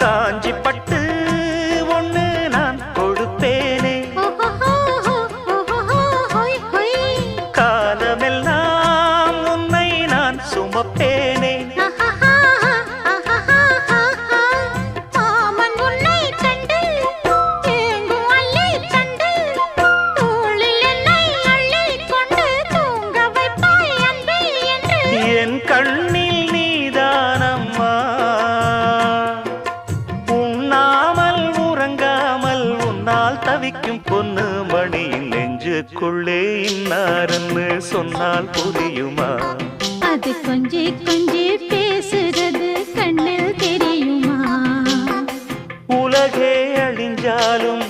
காஞ்சி பட்டு ஒண்ணு நான் கொடுப்பேனே, காலமெல்லாம் உன்னை நான் சுமப்பேனே. என் கண்ணில் நீதானம்மா, உண்ணாமல் உறங்காமல் உன்னால் தவிக்கும் பொண்ணு மணியின் நெஞ்சுக்குள்ளே இன்னார்னு சொன்னால் புரியுமா? அது கொஞ்சி கொஞ்சி பேசுறது கண்ணில் தெரியுமா? உலகே அழிஞ்சாலும்